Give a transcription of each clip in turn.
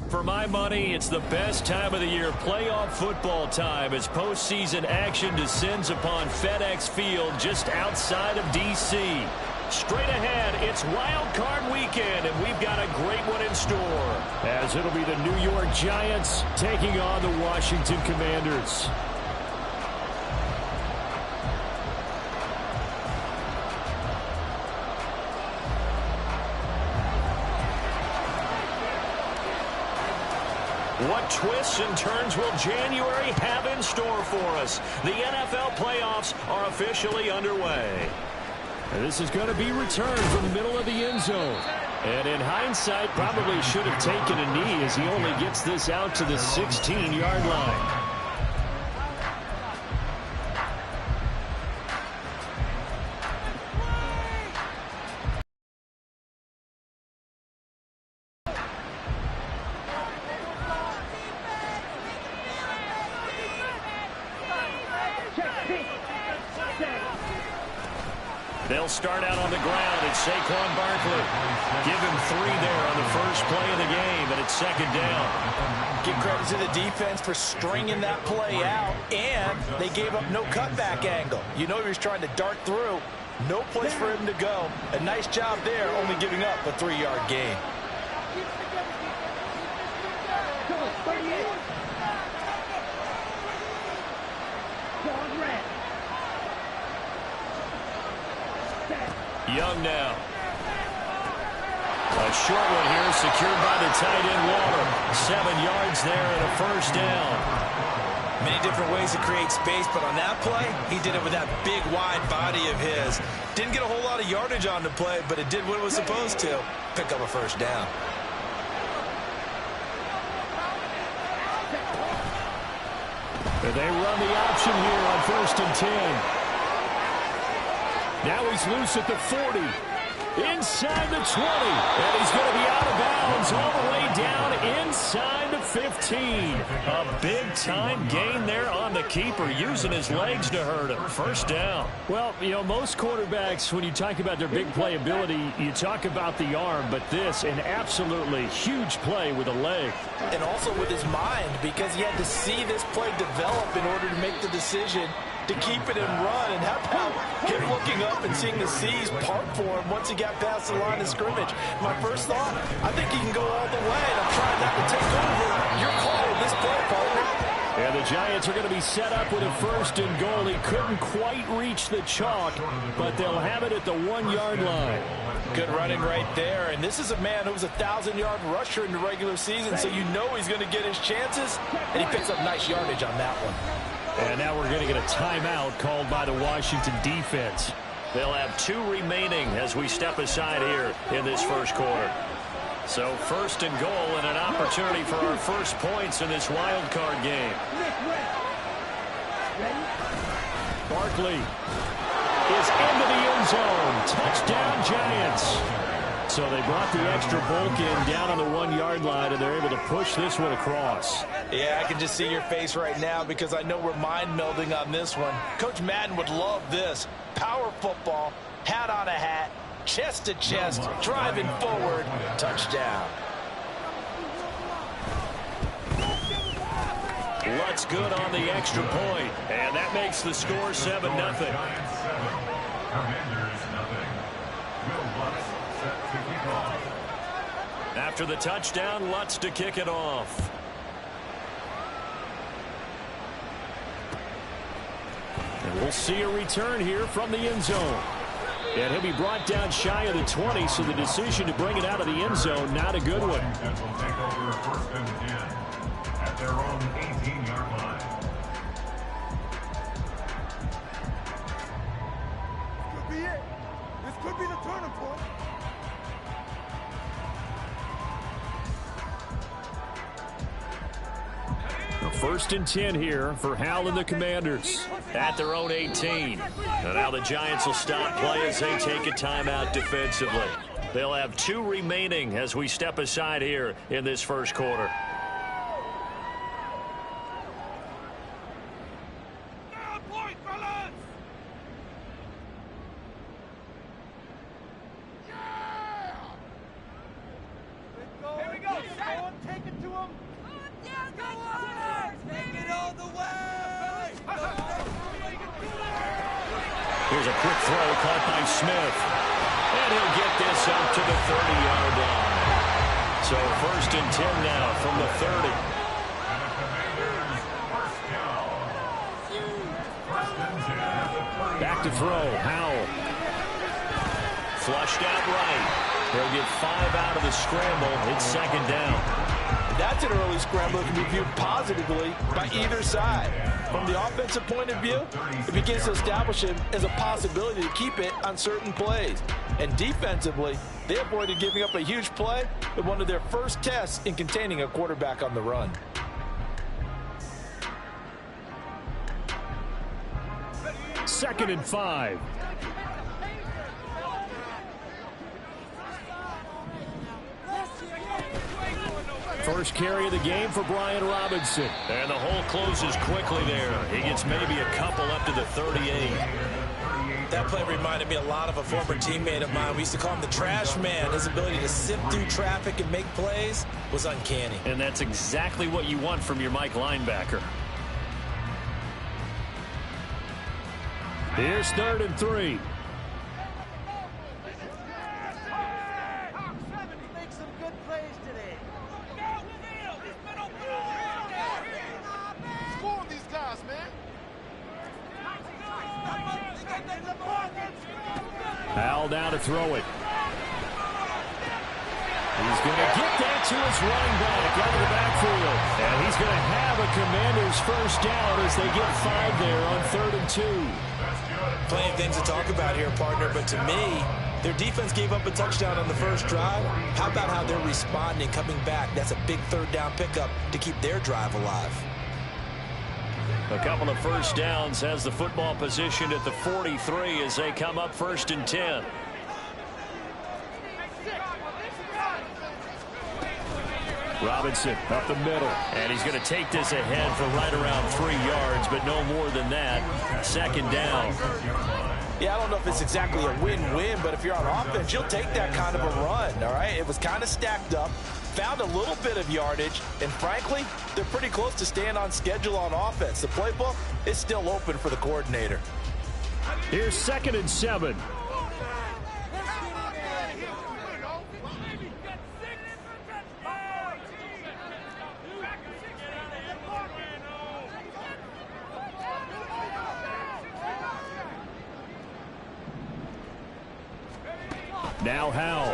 For my money, it's the best time of the year, playoff football time, as postseason action descends upon FedEx Field just outside of D.C. Straight ahead, it's Wild Card Weekend, and we've got a great one in store, as it'll be the New York Giants taking on the Washington Commanders. What twists and turns will January have in store for us? The NFL playoffs are officially underway. And this is going to be returned from the middle of the end zone. And in hindsight, probably should have taken a knee as he only gets this out to the 16-yard line. They'll start out on the ground. It's Saquon Barkley. Give him 3 there on the first play of the game, and it's second down. Give credit to the defense for stringing that play out, and they gave up no cutback angle. You know he was trying to dart through. No place for him to go. A nice job there, only giving up a 3-yard gain. Young now. A short one here, secured by the tight end Waller. 7 yards there and a first down. Many different ways to create space, but on that play, he did it with that big, wide body of his. Didn't get a whole lot of yardage on the play, but it did what it was supposed to. Pick up a first down. And they run the option here on 1st and 10. Now he's loose at the 40. Inside the 20. And he's going to be out of bounds all the way down inside the 15. A big-time gain there on the keeper, using his legs to hurt him. First down. Well, you know, most quarterbacks, when you talk about their big playability, you talk about the arm. But this, an absolutely huge play with a leg. And also with his mind, because he had to see this play develop in order to make the decision to keep it and run, and how about him looking up and seeing the seas part for him once he got past the line of scrimmage. My first thought, I think he can go all the way, and I'm trying not to take over your call on this play, partner. And the Giants are going to be set up with a 1st and goal. He couldn't quite reach the chalk, but they'll have it at the 1-yard line. Good running right there, and this is a man who was a 1,000-yard rusher in the regular season, so you know he's going to get his chances, and he picks up nice yardage on that one. And now we're going to get a timeout called by the Washington defense. They'll have 2 remaining as we step aside here in this first quarter. So 1st and goal, and an opportunity for our first points in this wild card game. Barkley is into the end zone. Touchdown, Giants. So they brought the extra bulk in down on the 1-yard line, and they're able to push this one across. Yeah, I can just see your face right now because I know we're mind melding on this one. Coach Madden would love this. Power football, hat on a hat, chest to chest, driving forward, touchdown. Lutz good on the extra point, and that makes the score 7-0. After the touchdown, Lutz to kick it off. And we'll see a return here from the end zone. And he'll be brought down shy of the 20, so the decision to bring it out of the end zone, not a good one. Will take over 1st and 10 at their own 18-yard line. This could be it. This could be the turning point. First and 10 here for Hal and the Commanders at their own 18. And now the Giants will stop play as they take a timeout defensively. They'll have 2 remaining as we step aside here in this first quarter. Here's a quick throw caught by Smith. And he'll get this up to the 30-yard line. So first and 10 now from the 30. Back to throw. Howell. Flushed out right. He'll get 5 out of the scramble. It's second down. That's an early scramble that can be viewed positively by either side. From the offensive point of view, it begins to establish him as a possibility to keep it on certain plays. And defensively, they avoided giving up a huge play in one of their first tests in containing a quarterback on the run. Second and 5. First carry of the game for Brian Robinson. And the hole closes quickly there. He gets maybe a couple up to the 38. That play reminded me a lot of a former teammate of mine. We used to call him the trash man. His ability to sift through traffic and make plays was uncanny. And that's exactly what you want from your Mike linebacker. Here's third and 3. Hal down to throw it. He's going to get that to his running back out of the backfield. And he's going to have a Commanders first down as they get 5 there on 3rd and 2. Plenty of things to talk about here, partner, but to me, their defense gave up a touchdown on the first drive. How about how they're responding, coming back? That's a big 3rd down pickup to keep their drive alive. A couple of first downs has the football position at the 43 as they come up 1st and 10. Robinson up the middle. And he's going to take this ahead for right around 3 yards, but no more than that. Second down. Yeah, I don't know if it's exactly a win-win, but if you're on offense, you'll take that kind of a run, all right? It was kind of stacked up, found a little bit of yardage, and frankly, they're pretty close to staying on schedule on offense. The playbook is still open for the coordinator. Here's 2nd and 7. Now Howell.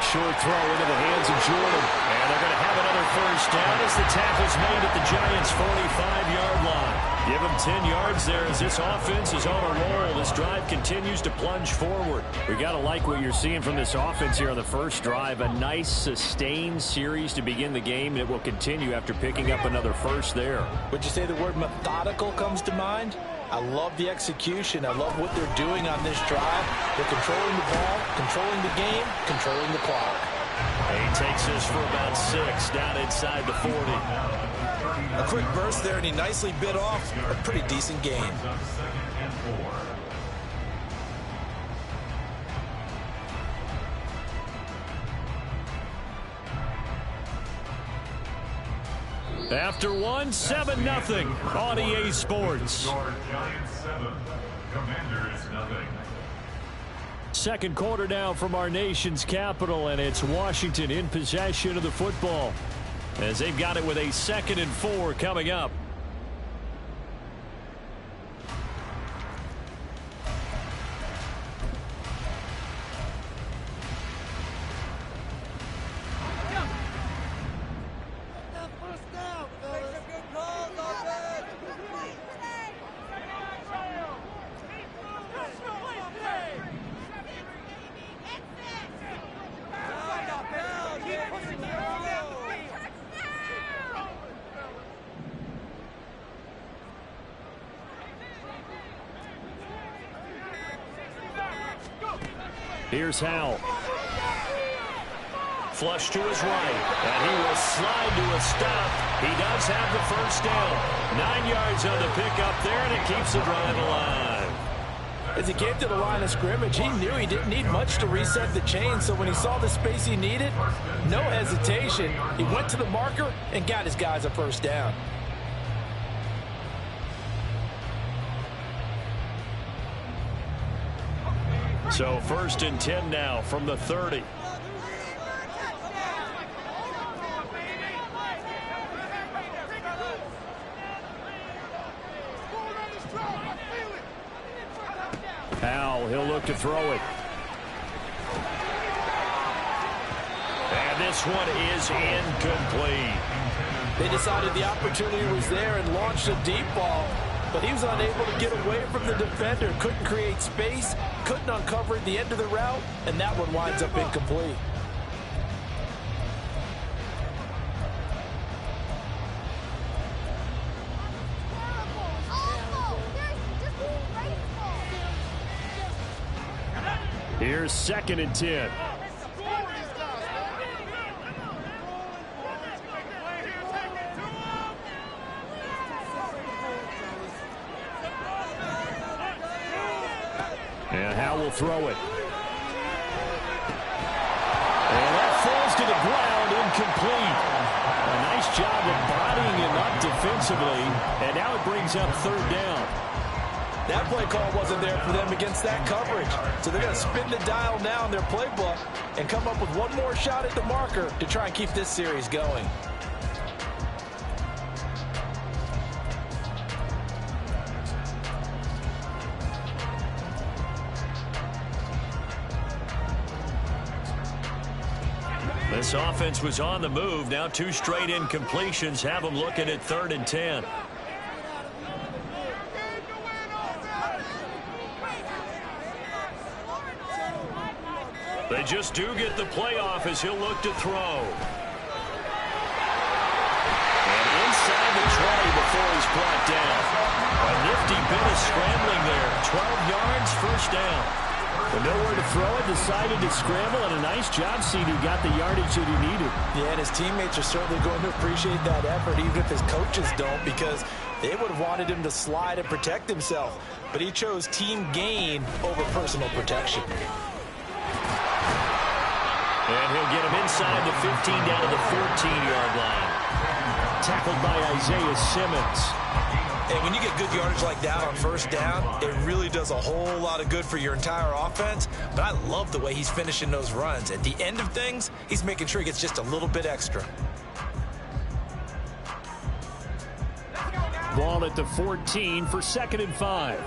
Short throw into the hands of Jordan. And they're going to have another first down as the tackle's made at the Giants' 45-yard line. Give them 10 yards there as this offense is on a roll. This drive continues to plunge forward. We got to like what you're seeing from this offense here on the first drive. A nice, sustained series to begin the game, and it will continue after picking up another first there. Would you say the word methodical comes to mind? I love the execution. I love what they're doing on this drive. They're controlling the ball, controlling the game, controlling the clock. He takes this for about 6 down inside the 40. A quick burst there, and he nicely bit off a pretty decent gain. After 1, 7-0 on EA Sports. Giants 7, Commanders 0. Second quarter now from our nation's capital, and it's Washington in possession of the football as they've got it with a 2nd and 4 coming up. Here's Howell. Flush to his right, and he will slide to a stop. He does have the first down. 9 yards on the pickup there, and it keeps the drive alive. As he came to the line of scrimmage, he knew he didn't need much to reset the chain, so when he saw the space he needed, no hesitation. He went to the marker and got his guys a first down. So 1st and 10 now from the 30. Howell, he'll look to throw it. And this one is incomplete. They decided the opportunity was there and launched a deep ball, but he was unable to get away from the defender. Couldn't create space, couldn't uncover at the end of the route, and that one winds up incomplete. Here's 2nd and 10. And Howell will throw it. And that falls to the ground, incomplete. A nice job of bodying him up defensively, and now it brings up 3rd down. That play call wasn't there for them against that coverage. So they're going to spin the dial now in their playbook and come up with one more shot at the marker to try and keep this series going. This offense was on the move. Now 2 straight incompletions have them looking at 3rd and 10. They just do get the playoff as he'll look to throw. And inside the 20 before he's brought down. A nifty bit of scrambling there. 12 yards, first down. But nowhere to throw it, decided to scramble, and a nice job, CD. Got the yardage that he needed. Yeah, and his teammates are certainly going to appreciate that effort, even if his coaches don't, because they would have wanted him to slide and protect himself. But he chose team gain over personal protection. And he'll get him inside the 15 down to the 14-yard line. Tackled by Isaiah Simmons. And when you get good yardage like that on first down, it really does a whole lot of good for your entire offense. But I love the way he's finishing those runs. At the end of things, he's making sure he gets just a little bit extra. Ball at the 14 for 2nd and 5.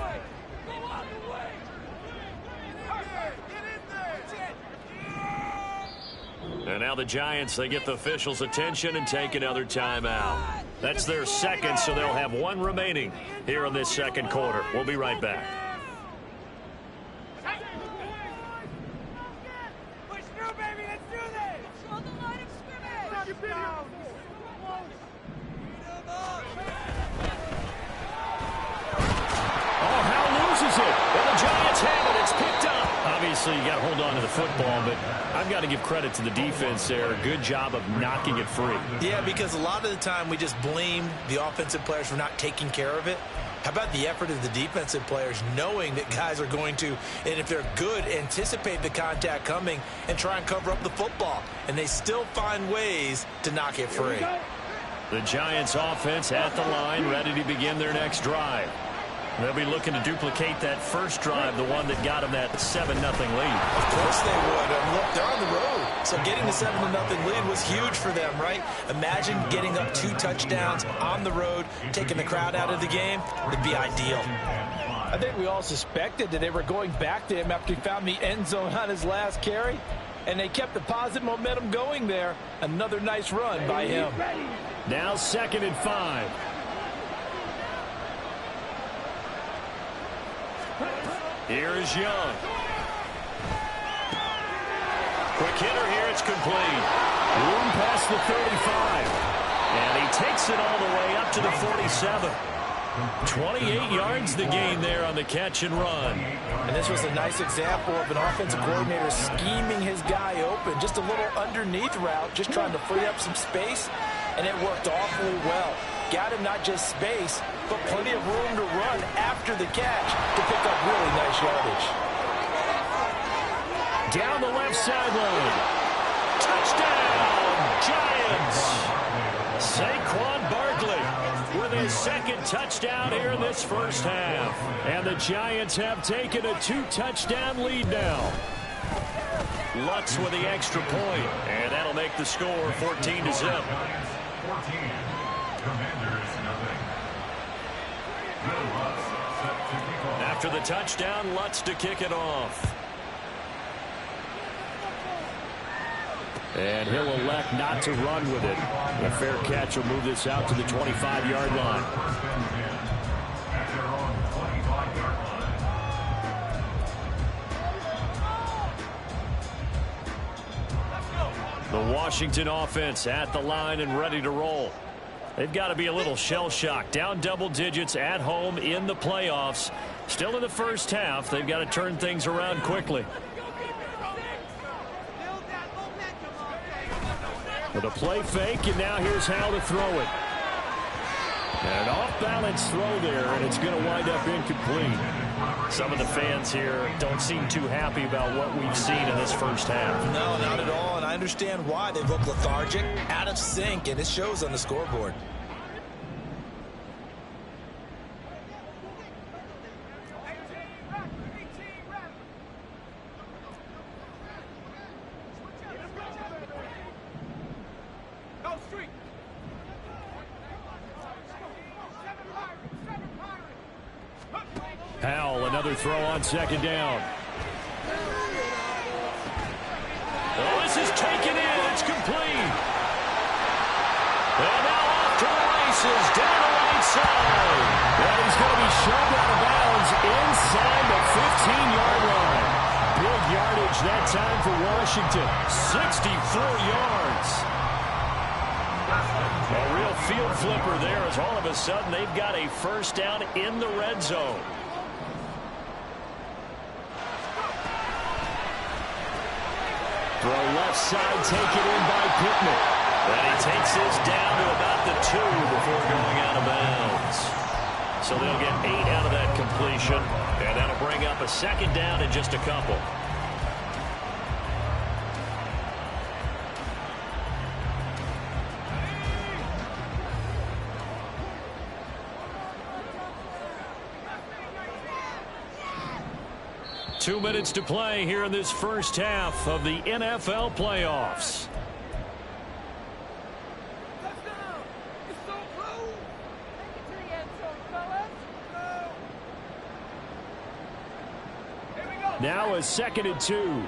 And now the Giants, they get the officials' attention and take another timeout. That's their 2nd, so they'll have 1 remaining here in this 2nd quarter. We'll be right back. Push through, baby. Let's do this. Show the line of scrimmage. Oh, Howell loses it. And the Giants have it. It's picked up. Obviously, you got to hold on to the football, but I've got to give credit to the defense there. A good job of knocking it free. Yeah, because a lot of the time we just blame the offensive players for not taking care of it. How about the effort of the defensive players knowing that guys are going to, and if they're good, anticipate the contact coming and try and cover up the football. And they still find ways to knock it free. The Giants offense at the line, ready to begin their next drive. They'll be looking to duplicate that first drive, the one that got them that 7-0 lead. Of course they would. Look, they're on the road. So getting the 7-0 lead was huge for them, right? Imagine getting up 2 touchdowns on the road, taking the crowd out of the game. It'd be ideal. I think we all suspected that they were going back to him after he found the end zone on his last carry. And they kept the positive momentum going there. Another nice run by him. Now 2nd and 5. Here is Young. Quick hitter here, it's complete. Room past the 35. And he takes it all the way up to the 47. 28 yards the gain there on the catch and run. And this was a nice example of an offensive coordinator scheming his guy open. Just a little underneath route, just trying to free up some space, and it worked awfully well. Got him not just space, but plenty of room to run after the catch to pick up really nice yardage. Down the left sideline. Touchdown, Giants. Saquon Barkley with his second touchdown here in this first half. And the Giants have taken a 2-touchdown lead now. Lutz with the extra point, and that'll make the score 14-0. After the touchdown, Lutz to kick it off. And he'll elect not to run with it. A fair catch will move this out to the 25-yard line. The Washington offense at the line and ready to roll. They've got to be a little shell-shocked. Down double digits at home in the playoffs. Still in the first half. They've got to turn things around quickly. With a play fake, and now here's how to throw it. And an off-balance throw there, and it's going to wind up incomplete. Some of the fans here don't seem too happy about what we've seen in this first half. No, not at all, and I understand why. They look lethargic, out of sync, and it shows on the scoreboard. Powell, another throw on second down. Oh, this is taken in. It's complete. And now off to the races, down the right side. And he's going to be shoved out of bounds inside the 15-yard line. Big yardage that time for Washington. 64 yards. A real field flipper there as all of a sudden they've got a first down in the red zone. Throw left side, taken in by Pittman. And he takes this down to about the 2 before going out of bounds. So they'll get 8 out of that completion, and that'll bring up a second down in just a couple. Two minutes to play here in this first half of the NFL playoffs. Now a 2nd and 2.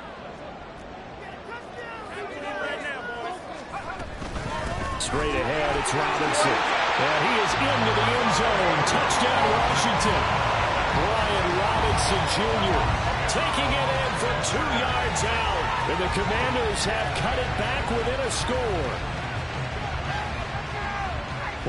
Straight ahead, it's Robinson. And he is into the end zone. Touchdown, Washington. Brian Robinson Jr. taking it in from 2 yards out. And the Commanders have cut it back within a score.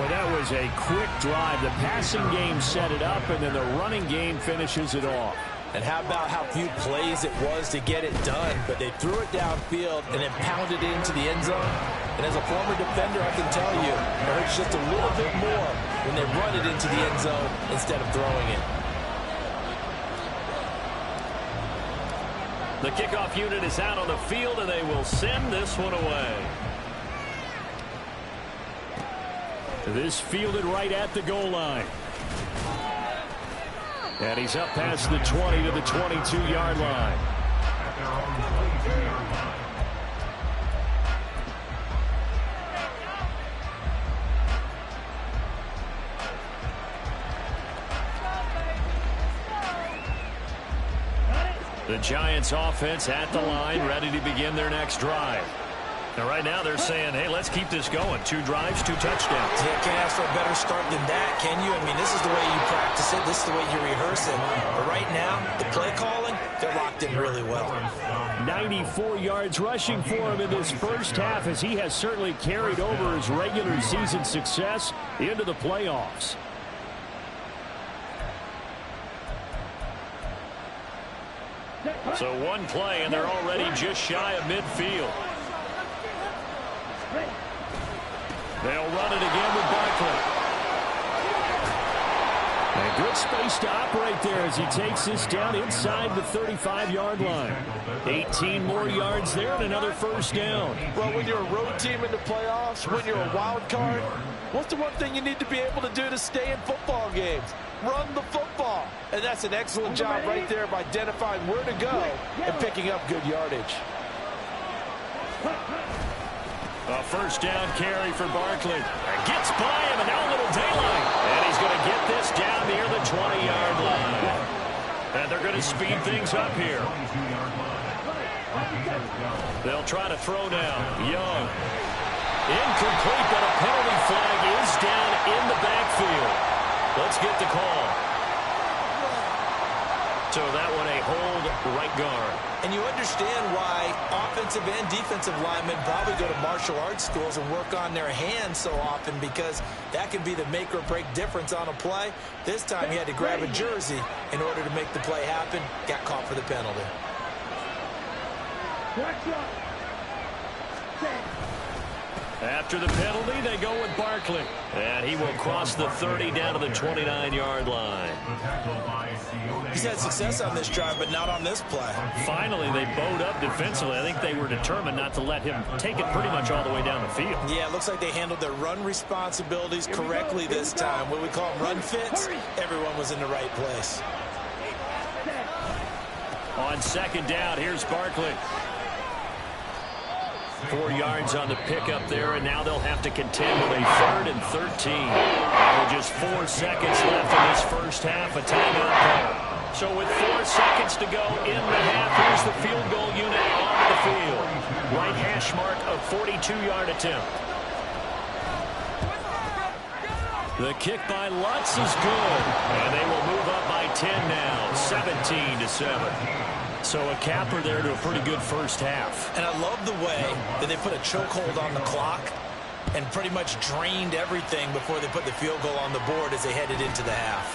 Well, that was a quick drive. The passing game set it up, and then the running game finishes it off. And how about how few plays it was to get it done, but they threw it downfield and then pounded it into the end zone. And as a former defender, I can tell you, it hurts just a little bit more when they run it into the end zone instead of throwing it. The kickoff unit is out on the field, and they will send this one away. This fielded right at the goal line. And he's up past the 20 to the 22-yard line. The Giants offense at the line, ready to begin their next drive. And right now they're saying, hey, let's keep this going. 2 drives, 2 touchdowns. Yeah, can't ask for a better start than that, can you? I mean, this is the way you practice it. This is the way you rehearse it. But right now, the play calling, they're locked in really well. 94 yards rushing for him in this first half, as he has certainly carried over his regular season success into the playoffs. So one play, and they're already just shy of midfield. They'll run it again with Barkley. A good space to operate there as he takes this down inside the 35-yard line. 18 more yards there and another first down. Well, when you're a road team in the playoffs, when you're a wild card, what's the one thing you need to be able to do to stay in football games? Run the football. And that's an excellent job right there of identifying where to go and picking up good yardage. A first down carry for Barkley. Gets by him, and now a little daylight. And he's going to get this down near the 20-yard line. And they're going to speed things up here. They'll try to throw now. Young. Incomplete, but a penalty flag is down in the backfield. Let's get the call. So that one a hold right guard. And you understand why offensive and defensive linemen probably go to martial arts schools and work on their hands so often, because that can be the make or break difference on a play. This time he had to grab a jersey in order to make the play happen. Got caught for the penalty. After the penalty, they go with Barkley. And he will cross the 30 down to the 29-yard line. He's had success on this drive, but not on this play. Finally, they bowed up defensively. I think they were determined not to let him take it pretty much all the way down the field. Yeah, it looks like they handled their run responsibilities correctly this time. What we call run fits, everyone was in the right place. On second down, here's Barkley. 4 yards on the pickup there, and now they'll have to contend with a 3rd and 13. With just 4 seconds left in this first half, a timeout call. So with 4 seconds to go in the half, here's the field goal unit on the field. Right hash mark of 42-yard attempt. The kick by Lutz is good, and they will move up by 10 now, 17-7. So a capper there to a pretty good first half. And I love the way that they put a chokehold on the clock and pretty much drained everything before they put the field goal on the board as they headed into the half.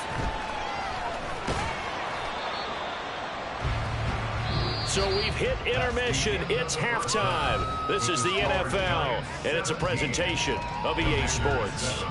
So we've hit intermission. It's halftime. This is the NFL, and it's a presentation of EA Sports.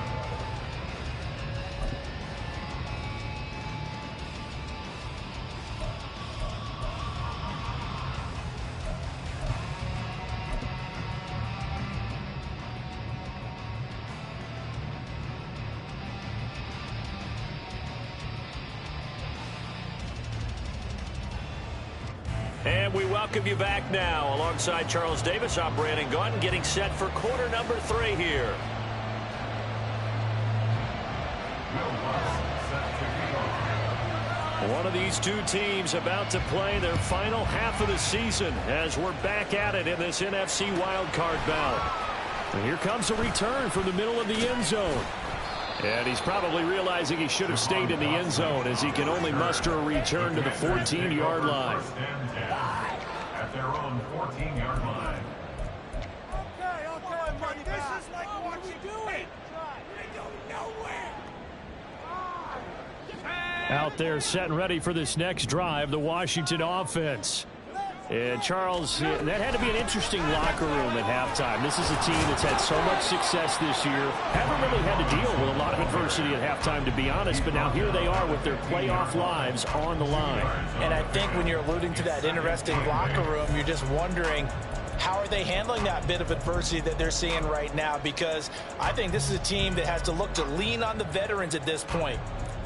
And we welcome you back now. Alongside Charles Davis, I'm Brandon Gaudin, getting set for quarter number 3 here. One of these two teams about to play their final half of the season as we're back at it in this NFC wildcard bout. And here comes a return from the middle of the end zone. And he's probably realizing he should have stayed in the end zone as he can only muster a return to the 14-yard line. At their own 14-yard line. Okay, buddy. This is like what you doing. They go nowhere. Out there set and ready for this next drive, the Washington offense. And Charles, that had to be an interesting locker room at halftime. This is a team that's had so much success this year. Haven't really had to deal with a lot of adversity at halftime, to be honest, but now here they are with their playoff lives on the line. And I think when you're alluding to that interesting locker room, you're just wondering, how are they handling that bit of adversity that they're seeing right now? Because I think this is a team that has to look to lean on the veterans at this point.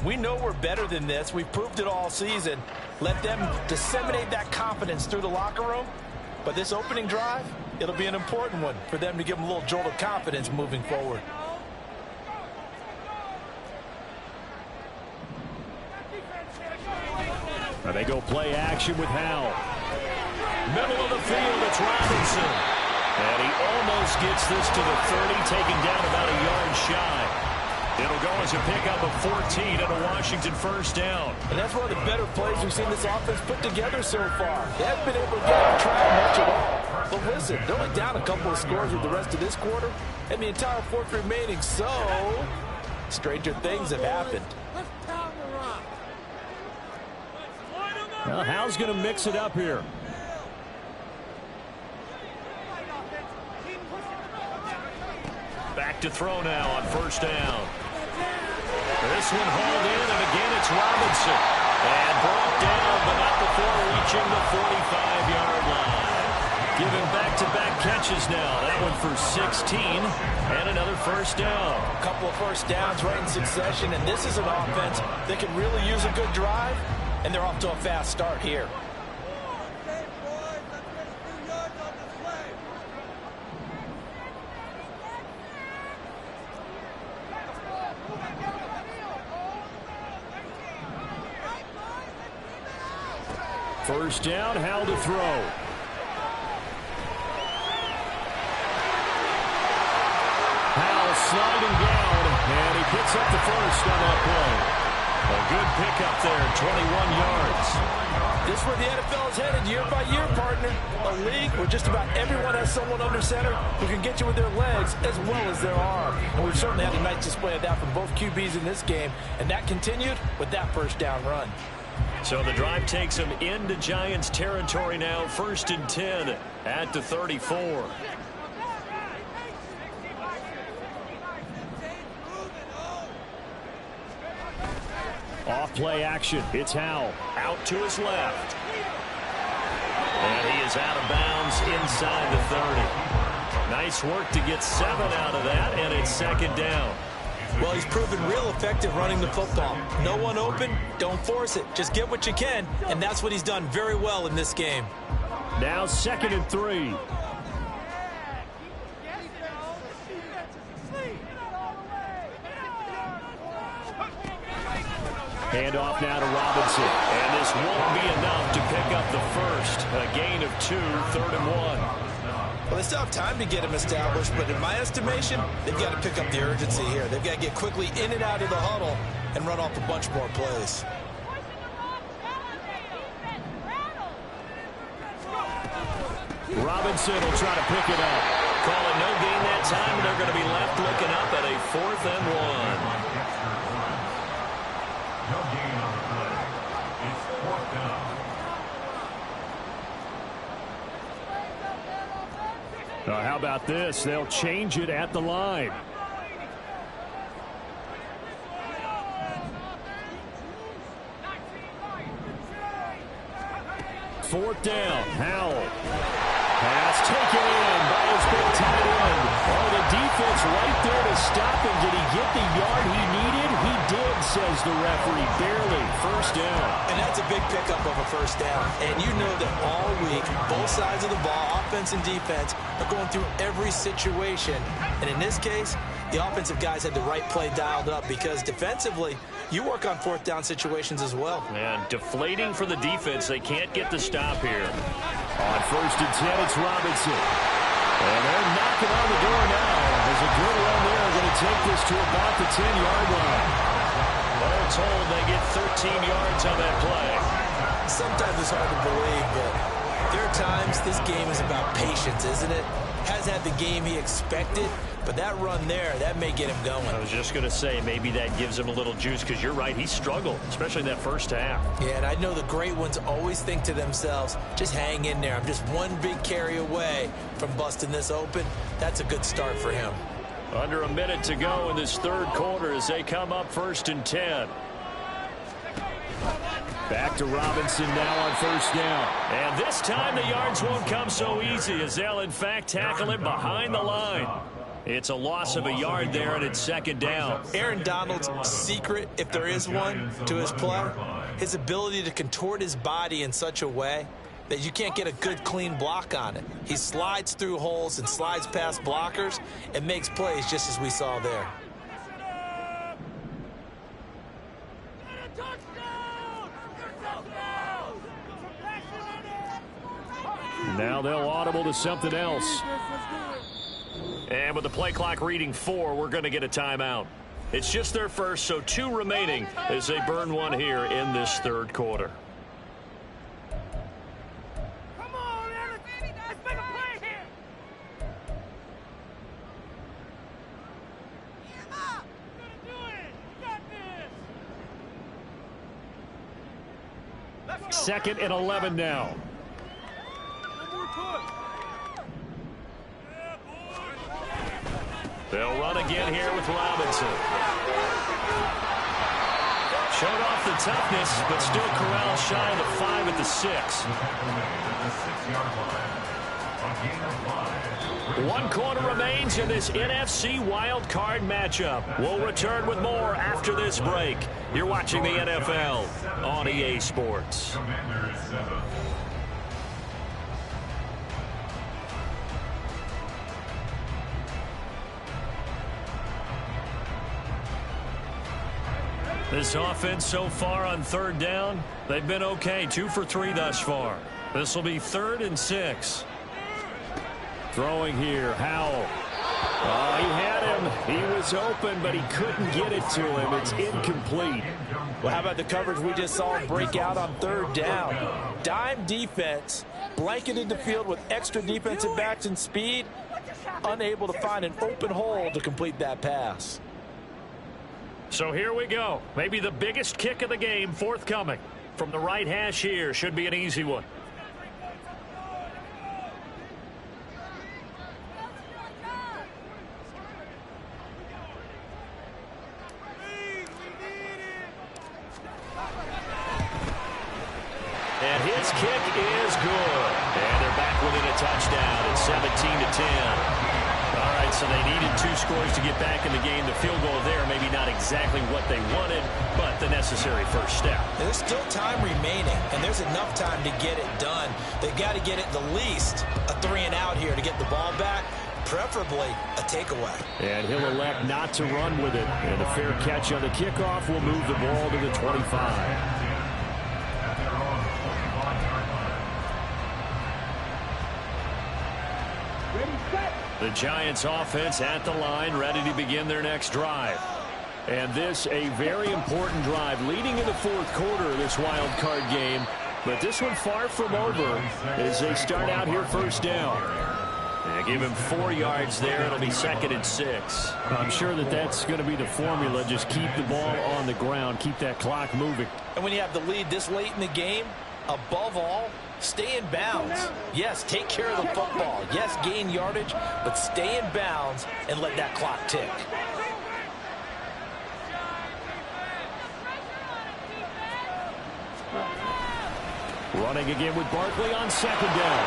We know we're better than this. We've proved it all season. Let them disseminate that confidence through the locker room. But this opening drive, it'll be an important one for them to give them a little jolt of confidence moving forward. Now they go play action with Howell. Middle of the field, it's Robinson. And he almost gets this to the 30, taking down about a yard shy. It'll go as a pickup of 14 and a Washington first down. And that's one of the better plays we've seen this offense put together so far. They haven't been able to get on track much at all. But listen, they're only down a couple of scores with the rest of this quarter and the entire fourth remaining. So, stranger things have happened. Let's pound the rock. Let's line them Well, Hal's going to mix it up here. Back to throw now on first down. This one hauled in, and again it's Robinson. And brought down, but not before reaching the 45-yard line. Giving back-to-back catches now. That one for 16, and another first down. A couple of first downs right in succession, and this is an offense that can really use a good drive, and they're off to a fast start here. First down, Hal to throw. Hal sliding down, and he picks up the first on that play. A good pickup there, 21 yards. This is where the NFL is headed year by year, partner. A league where just about everyone has someone under center who can get you with their legs as well as their arm. And we've certainly had a nice display of that from both QBs in this game, and that continued with that first down run. So the drive takes him into Giants territory now. 1st and 10 at the 34. Off play action. It's Hal. Out to his left. And he is out of bounds inside the 30. Nice work to get 7 out of that, and it's 2nd down. Well, he's proven real effective running the football. No one open, don't force it. Just get what you can, and that's what he's done very well in this game. Now 2nd and 3. Handoff now to Robinson. And this won't be enough to pick up the first. A gain of 2, 3rd and 1. Well, they still have time to get him established, but in my estimation, they've got to pick up the urgency here. They've got to get quickly in and out of the huddle and run off a bunch more plays. Robinson will try to pick it up. Call it no gain that time, and they're going to be left looking up at a 4th and 1. No gain on the play. It's 4th down. How about this? They'll change it at the line. 4th down. Howell. Pass taken in by his big tight end. Oh, the defense right there to stop him. Did he get the yard he needed? He did, says the referee. Barely. 1st down. And that's a big pickup of a 1st down. And you know that all week, both sides of the ball, offense and defense, are going through every situation. And in this case, the offensive guys had the right play dialed up because defensively, you work on 4th down situations as well. And deflating for the defense. They can't get the stop here. On 1st and 10, it's Robinson. And they're knocking on the door now. There's a good run there. Going to take this to about the 10-yard line. All told, they get 13 yards on that play. Sometimes it's hard to believe, but there are times this game is about patience, isn't it? Has had the game he expected, but that run there, that may get him going. I was just going to say, maybe that gives him a little juice, because you're right, he struggled, especially in that first half. Yeah, and I know the great ones always think to themselves, just hang in there. I'm just one big carry away from busting this open. That's a good start for him. Under a minute to go in this 3rd quarter as they come up 1st and 10. Back to Robinson now on 1st down. And this time the yards won't come so easy as they'll, in fact, tackle him behind the line. It's a loss of a yard there, and it's 2nd down. Aaron Donald's secret, if there is one, to his play, his ability to contort his body in such a way that you can't get a good, clean block on it. He slides through holes and slides past blockers and makes plays just as we saw there. Now they'll audible to something else. And with the play clock reading 4, we're going to get a timeout. It's just their first, so 2 remaining as they burn one here in this 3rd quarter. Come on, Alex. Let's make a play here. Get him up. You're going to do it. You got this. 2nd and 11 now. They'll run again here with Robinson. Showed off the toughness, but still corral shy of the 5 at the 6. 1 quarter remains in this NFC Wild Card matchup. We'll return with more after this break. You're watching the NFL on EA Sports. This offense so far on 3rd down, they've been okay. 2 for 3 thus far. This will be 3rd and 6. Throwing here, Howell. Oh, he had him. He was open, but he couldn't get it to him. It's incomplete. Well, how about the coverage we just saw him break out on 3rd down? Dime defense, blanketed the field with extra defensive backs and speed, unable to find an open hole to complete that pass. So here we go. Maybe the biggest kick of the game forthcoming. From the right hash here, should be an easy one. And his kick is good. And they're back within a touchdown. It's 17-10. All right, so they needed 2 scores to get back in the game. The field goal there, maybe not exactly what they wanted, but the necessary first step. There's still time remaining, and there's enough time to get it done. They've got to get it the least a 3-and-out here to get the ball back, preferably a takeaway. And he'll elect not to run with it. And a fair catch on the kickoff will move the ball to the 25. The Giants offense at the line, ready to begin their next drive. And this a very important drive leading in the 4th quarter of this wild card game. But this one far from over as they start out here 1st down. And give him 4 yards there. It'll be 2nd and 6. I'm sure that's going to be the formula. Just keep the ball on the ground. Keep that clock moving. And when you have the lead this late in the game, above all, stay in bounds. Yes, take care of the football. Yes, gain yardage, but stay in bounds and let that clock tick. Running again with Barkley on 2nd down.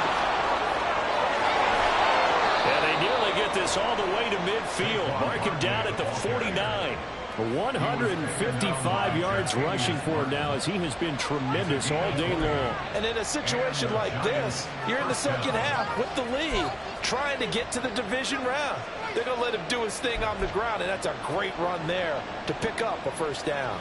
And they nearly get this all the way to midfield. Mark him down at the 49. 155 yards rushing for him now as he has been tremendous all day long. And in a situation like this, you're in the 2nd half with the lead, trying to get to the division round. They're going to let him do his thing on the ground, and that's a great run there to pick up a 1st down.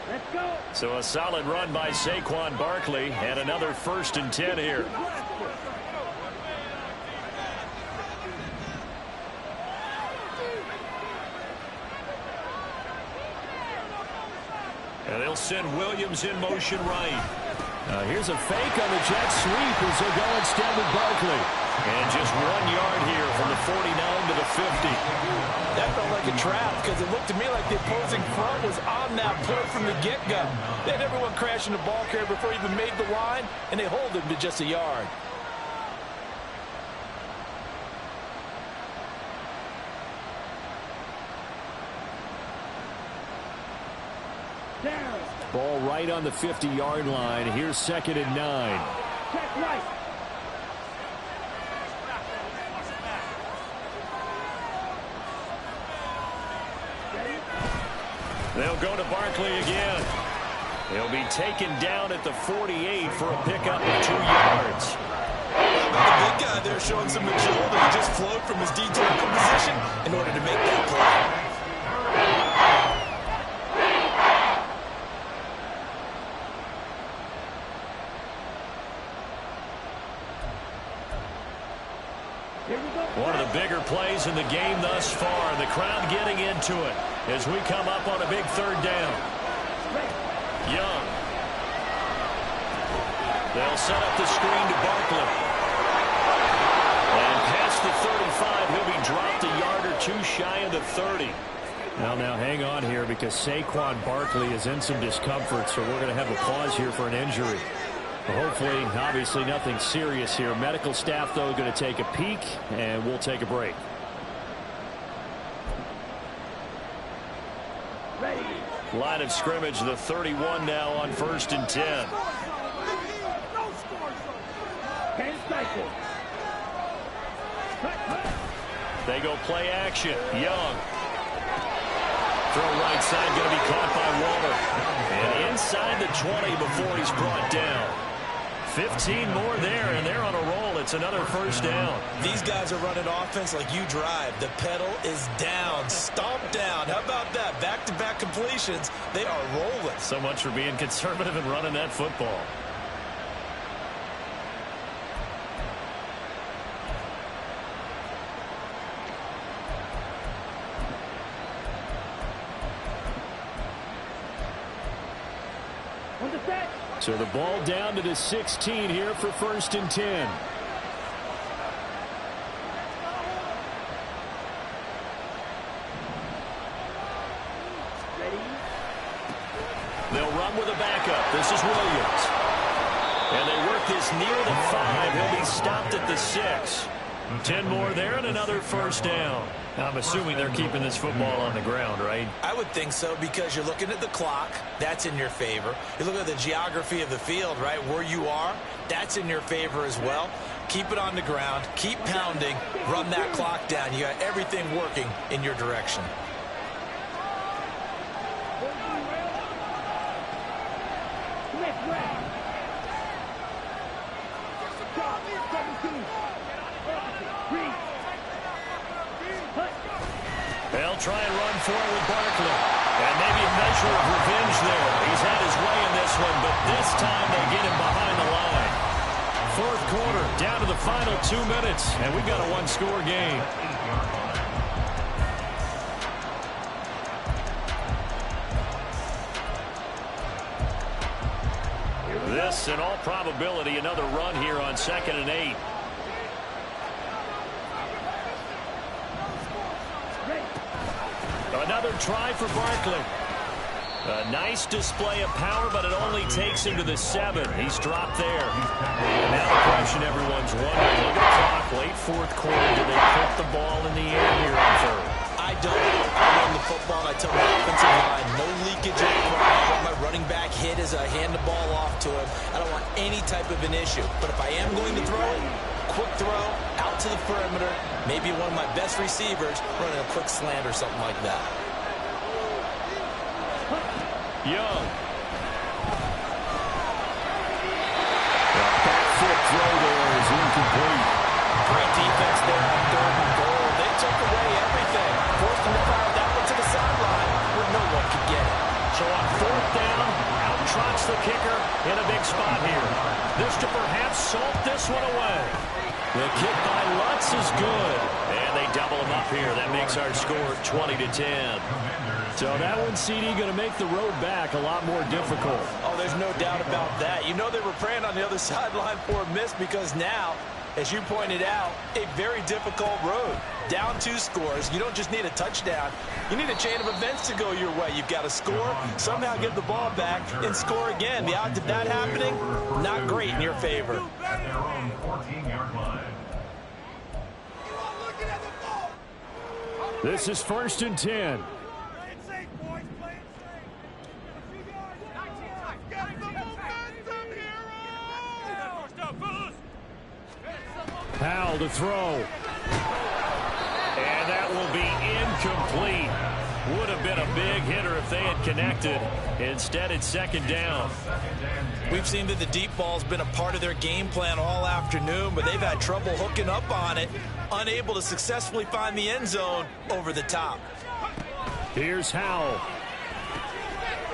Let's go. So a solid run by Saquon Barkley and another 1st and 10 here. And they'll send Williams in motion right. Here's a fake on the jet sweep as they go instead with Barkley. And just 1 yard here from the 49 to the 50. That felt like a trap because it looked to me like the opposing front was on that play from the get-go. They had everyone crashing the ball carrier before he even made the line, and they hold him to just a yard. Down. Ball right on the 50-yard line. Here's 2nd and 9. Check right. They'll go to Barkley again. He'll be taken down at the 48 for a pickup of 2 yards. The big guy there showing some agility. He just flowed from his D tackle position in order to make that play. One of the bigger plays in the game thus far. The crowd getting into it as we come up on a big 3rd down. Young. They'll set up the screen to Barkley. And past the 35, he'll be dropped a yard or 2 shy of the 30. Now hang on here because Saquon Barkley is in some discomfort, so we're going to have a pause here for an injury. Hopefully, obviously nothing serious here. Medical staff, though, going to take a peek, and we'll take a break. Ready. Line of scrimmage, the 31 now on 1st and 10. They go play action. Young. Throw right side, going to be caught by Waller. And inside the 20 before he's brought down. 15 more there, and they're on a roll. It's another first down. These guys are running offense like you drive. The pedal is down, stomp down. How about that? Back-to-back completions. They are rolling. So much for being conservative and running that football. So the ball down to the 16 here for 1st and 10. They'll run with a backup. This is Williams. And they work this near the 5. He'll be stopped at the 6. 10 more there and another first down. I'm assuming they're keeping this football on the ground, right? I would think so because you're looking at the clock. That's in your favor. You look at the geography of the field, right, where you are. That's in your favor as well. Keep it on the ground. Keep pounding. Run that clock down. You got everything working in your direction. They'll try and run for it with Barkley. And maybe a measure of revenge there. He's had his way in this one, but this time they get him behind the line. 4th quarter, down to the final 2 minutes, and we've got a one-score game. This, in all probability, another run here on 2nd and 8. Another try for Barkley. A nice display of power, but it only takes him to the 7. He's dropped there. And now the question everyone's wondering, look at the clock, late 4th quarter. Do they put the ball in the air here on 3rd? I don't. I run the football, and I tell my offensive line, no leakage up front. I want my running back hit as I hand the ball off to him. I don't want any type of an issue. But if I am going to throw it, quick throw, out to the perimeter, maybe one of my best receivers running a quick slant or something like that. Young. The back foot throw there is incomplete. Great defense there on 3rd and goal. They took away everything. Forced him to fire that one to the sideline where no one could get it. So on 4th down, out trots the kicker in a big spot here. This to perhaps salt this one away. The kick by Lutz is good. And they double him up here. That makes our score 20-10. So that one, CD, going to make the road back a lot more difficult. Oh, there's no doubt about that. You know they were praying on the other sideline for a miss because now, as you pointed out, a very difficult road. Down 2 scores. You don't just need a touchdown. You need a chain of events to go your way. You've got to score, somehow get the ball back, and score again. The odds of that happening, not great in your favor. At their own 14-yard line. This is 1st and 10. Powell to throw. And that will be incomplete. Would have been a big hitter if they had connected. Instead, it's 2nd down. We've seen that the deep ball's been a part of their game plan all afternoon, but they've had trouble hooking up on it, unable to successfully find the end zone over the top. Here's Howell.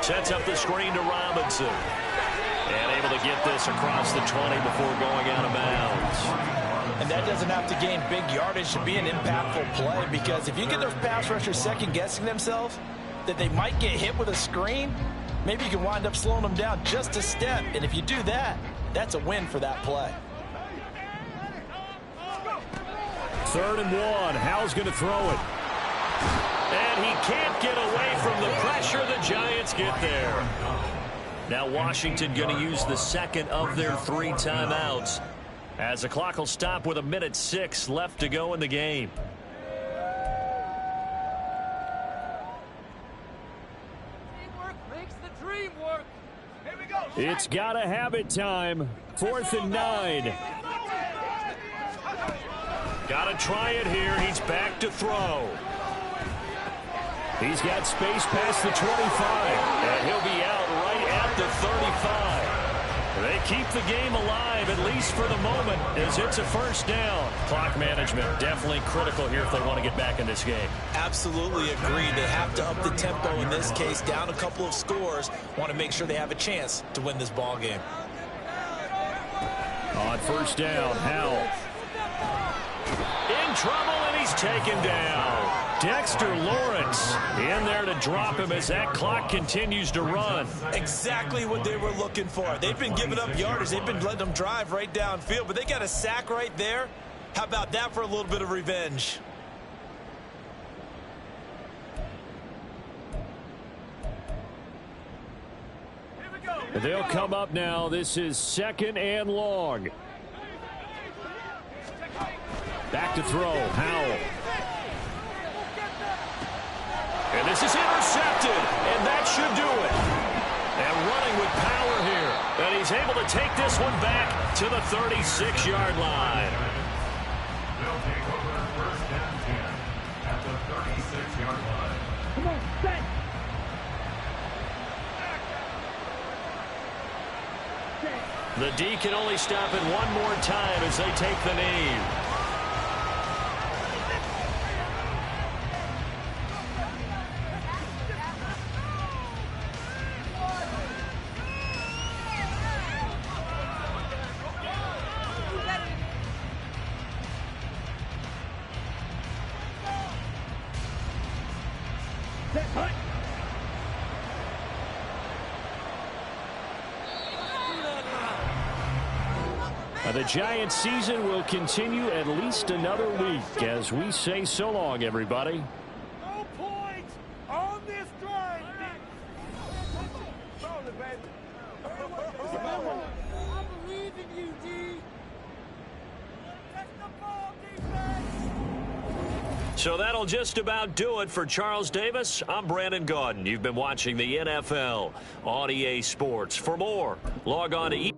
Sets up the screen to Robinson. And able to get this across the 20 before going out of bounds. And that doesn't have to gain big yardage to be an impactful play, because if you get those pass rushers second-guessing themselves that they might get hit with a screen, maybe you can wind up slowing them down just a step. And if you do that, that's a win for that play. 3rd and 1. Howell's going to throw it. And he can't get away from the pressure. The Giants get there. Now Washington going to use the second of their 3 timeouts, as the clock will stop with 1:06 left to go in the game. Teamwork makes the dream work. Here we go. It's got to have it time. 4th and 9. Got to try it here. He's back to throw. He's got space past the 25, and he'll be out right at the 35. They keep the game alive, at least for the moment, as it's a first down. Clock management definitely critical here if they want to get back in this game. Absolutely agree. They have to up the tempo in this case, down a couple of scores. Want to make sure they have a chance to win this ball game. On first down, Howell. In trouble, and he's taken down. Dexter Lawrence in there to drop him as that clock continues to run. Exactly what they were looking for. They've been giving up yardage. They've been letting them drive right downfield, but they got a sack right there. How about that for a little bit of revenge? They'll come up now. This is 2nd and long. Back to throw, Howell. And this is intercepted, and that should do it. And running with power here. And he's able to take this one back to the 36-yard line. They'll take over 1st and 10 at the 36-yard line. Come on, set. The D can only stop it one more time as they take the knee. The Giants season will continue at least another week as we say so long, everybody. No points on this drive. I believe in you, D. Catch the ball, defense. So that'll just about do it for Charles Davis. I'm Brandon Gaudin. You've been watching the NFL on EA Sports. For more, log on to